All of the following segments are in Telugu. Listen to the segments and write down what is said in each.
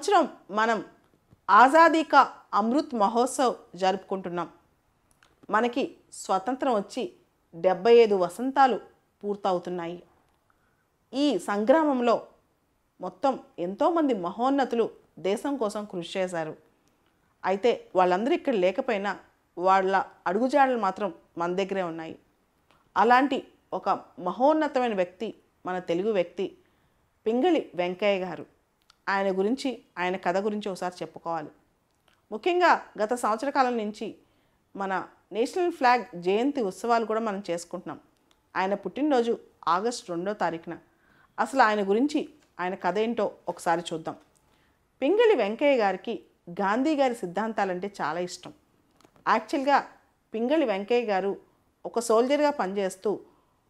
సంవత్సరం మనం ఆజాదీ కా అమృత్ మహోత్సవ్ జరుపుకుంటున్నాం. మనకి స్వతంత్రం వచ్చి 75 వసంతాలు పూర్తవుతున్నాయి. ఈ సంగ్రామంలో మొత్తం ఎంతోమంది మహోన్నతులు దేశం కోసం కృషి చేశారు. అయితే వాళ్ళందరూ ఇక్కడ లేకపోయినా వాళ్ళ అడుగుజాడలు మాత్రం మన దగ్గరే ఉన్నాయి. అలాంటి ఒక మహోన్నతమైన వ్యక్తి, మన తెలుగు వ్యక్తి పింగళి వెంకయ్య గారు. ఆయన గురించి, ఆయన కథ గురించి ఒకసారి చెప్పుకోవాలి. ముఖ్యంగా గత సంవత్సర కాలం నుంచి మన నేషనల్ ఫ్లాగ్ జయంతి ఉత్సవాలు కూడా మనం చేసుకుంటున్నాం. ఆయన పుట్టినరోజు ఆగస్టు 2వ తారీఖున. అసలు ఆయన గురించి, ఆయన కథ ఏంటో ఒకసారి చూద్దాం. పింగళి వెంకయ్య గారికి గాంధీ గారి సిద్ధాంతాలంటే చాలా ఇష్టం. యాక్చువల్గా పింగళి వెంకయ్య గారు ఒక సోల్జర్గా పనిచేస్తూ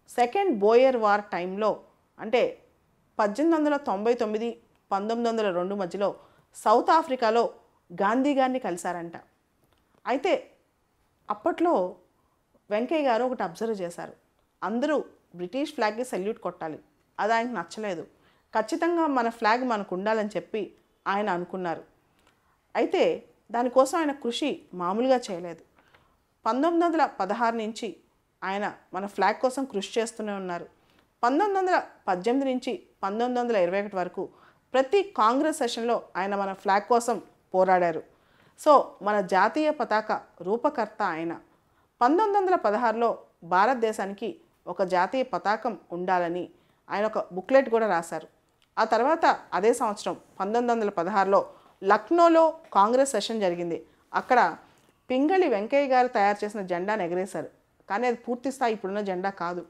సెకండ్ బోయర్ వార్ టైంలో, అంటే 1899 1902 మధ్యలో సౌత్ ఆఫ్రికాలో గాంధీ గారిని కలిశారంట. అయితే అప్పట్లో వెంకయ్య గారు ఒకటి అబ్జర్వ్ చేశారు. అందరూ బ్రిటిష్ ఫ్లాగ్కి సెల్యూట్ కొట్టాలి. అది ఆయనకు నచ్చలేదు. ఖచ్చితంగా మన ఫ్లాగ్ మనకు ఉండాలని చెప్పి ఆయన అనుకున్నారు. అయితే దానికోసం ఆయన కృషి మామూలుగా చేయలేదు. 1916 నుంచి ఆయన మన ఫ్లాగ్ కోసం కృషి చేస్తూనే ఉన్నారు. 1918 నుంచి 1921 వరకు ప్రతి కాంగ్రెస్ సెషన్లో ఆయన మన ఫ్లాగ్ కోసం పోరాడారు. సో మన జాతీయ పతాక రూపకర్త ఆయన. 1916లో భారతదేశానికి ఒక జాతీయ పతాకం ఉండాలని ఆయన ఒక బుక్లెట్ కూడా రాశారు. ఆ తర్వాత అదే సంవత్సరం 1916లో లక్నోలో కాంగ్రెస్ సెషన్ జరిగింది. అక్కడ పింగళి వెంకయ్య గారు తయారు చేసిన జెండాను ఎగరేశారు. కానీ అది పూర్తి స్థాయి ఇప్పుడున్న జెండా కాదు.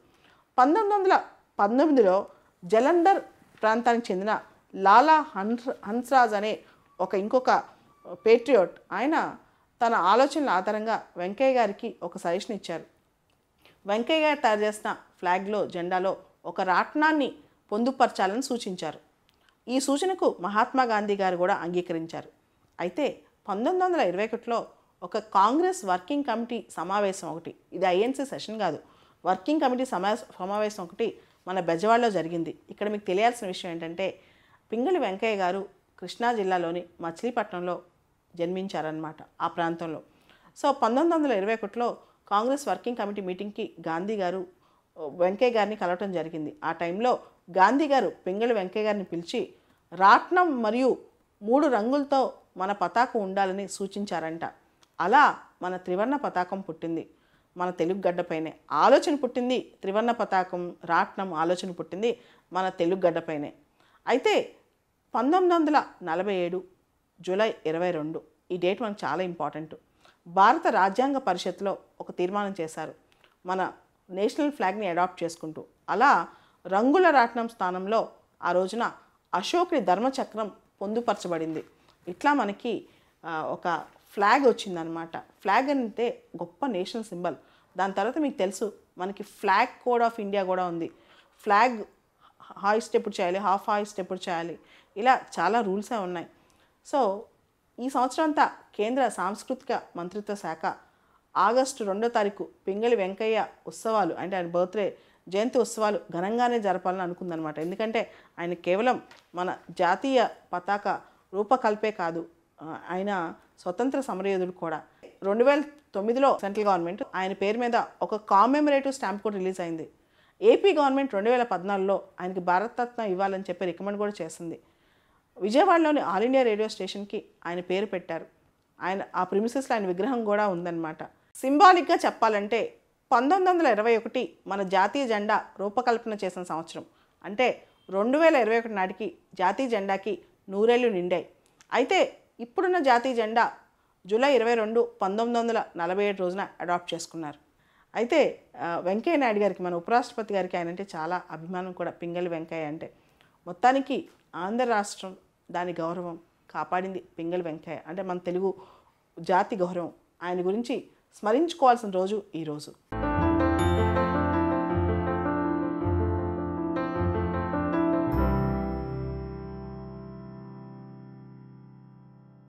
1919లో జలంధర్ ప్రాంతానికి చెందిన లాలా హన్స్రాజ్ అనే ఇంకొక పేట్రియోట్, ఆయన తన ఆలోచనల ఆధారంగా వెంకయ్య గారికి ఒక సజెషన్ ఇచ్చారు. వెంకయ్య గారు తయారు చేసిన ఫ్లాగ్లో, జెండాలో ఒక రాట్నాన్ని పొందుపరచాలని సూచించారు. ఈ సూచనకు మహాత్మా గాంధీ గారు కూడా అంగీకరించారు. అయితే 1921లో ఒక కాంగ్రెస్ వర్కింగ్ కమిటీ సమావేశం ఒకటి, ఇది ఐఎన్సీ సెషన్ కాదు, వర్కింగ్ కమిటీ సమావేశం ఒకటి మన బెజవాడలో జరిగింది. ఇక్కడ మీకు తెలియాల్సిన విషయం ఏంటంటే, పింగళి వెంకయ్య గారు కృష్ణా జిల్లాలోని మచిలీపట్నంలో జన్మించారన్నమాట, ఆ ప్రాంతంలో. సో 1921లో కాంగ్రెస్ వర్కింగ్ కమిటీ మీటింగ్కి గాంధీ గారు వెంకయ్య గారిని కలవటం జరిగింది. ఆ టైంలో గాంధీ గారు పింగళి వెంకయ్య గారిని పిలిచి రాట్నం మరియు 3 రంగులతో మన పతాకం ఉండాలని సూచించారంట. అలా మన త్రివర్ణ పతాకం పుట్టింది. మన తెలుగు గడ్డపైనే ఆలోచన పుట్టింది. త్రివర్ణ పతాకం, రాట్నం ఆలోచన పుట్టింది మన తెలుగు గడ్డపైనే. అయితే 1947 జూలై 22 ఈ డేట్ మనకు చాలా ఇంపార్టెంట్. భారత రాజ్యాంగ పరిషత్లో ఒక తీర్మానం చేశారు, మన నేషనల్ ఫ్లాగ్ని అడాప్ట్ చేసుకుంటూ. అలా రంగుల రాట్నం స్థానంలో ఆ రోజున అశోకుని ధర్మచక్రం పొందుపరచబడింది. ఇట్లా మనకి ఒక ఫ్లాగ్ వచ్చిందనమాట. ఫ్లాగ్ అంటే గొప్ప నేషనల్ సింబల్. దాని తర్వాత మీకు తెలుసు మనకి ఫ్లాగ్ కోడ్ ఆఫ్ ఇండియా కూడా ఉంది. ఫ్లాగ్ హాయిస్ట్ ఎప్పుడు చేయాలి, హాఫ్ హాయిస్ట్ ఎప్పుడు చేయాలి, ఇలా చాలా రూల్సే ఉన్నాయి. సో ఈ సంవత్సరం అంతా కేంద్ర సాంస్కృతిక మంత్రిత్వ శాఖ ఆగస్టు 2వ తారీఖు పింగళి వెంకయ్య ఉత్సవాలు, అంటే ఆయన బర్త్డే జయంతి ఉత్సవాలు ఘనంగానే జరపాలని అనుకుందనమాట. ఎందుకంటే ఆయన కేవలం మన జాతీయ పతాక రూపకల్పే కాదు, ఆయన స్వతంత్ర సమరయోధుడు కూడా. 2009లో సెంట్రల్ గవర్నమెంట్ ఆయన పేరు మీద ఒక కామెమరేటివ్ స్టాంప్ కూడా రిలీజ్ అయింది. ఏపీ గవర్నమెంట్ 2014లో ఆయనకి భారతరత్న ఇవ్వాలని చెప్పి రికమెండ్ కూడా చేసింది. విజయవాడలోని ఆల్ ఇండియా రేడియో స్టేషన్కి ఆయన పేరు పెట్టారు. ఆయన ఆ ప్రిమిసెస్లో ఆయన విగ్రహం కూడా ఉందన్నమాట. సింబాలిక్గా చెప్పాలంటే 1921 మన జాతీయ జెండా రూపకల్పన చేసిన సంవత్సరం. అంటే 2021 నాటికి జాతీయ జెండాకి 100 ఏళ్ళు నిండాయి. అయితే ఇప్పుడున్న జాతీయ జెండా జూలై 22 1947 రోజున అడాప్ట్ చేసుకున్నారు. అయితే వెంకయ్య నాయుడు గారికి, మన ఉపరాష్ట్రపతి గారికి ఆయన అంటే చాలా అభిమానం కూడా, పింగళి వెంకయ్య అంటే. మొత్తానికి ఆంధ్ర రాష్ట్రం దాని గౌరవం కాపాడింది పింగళి వెంకయ్య. అంటే మన తెలుగు జాతి గౌరవం. ఆయన గురించి స్మరించుకోవాల్సిన రోజు ఈరోజు.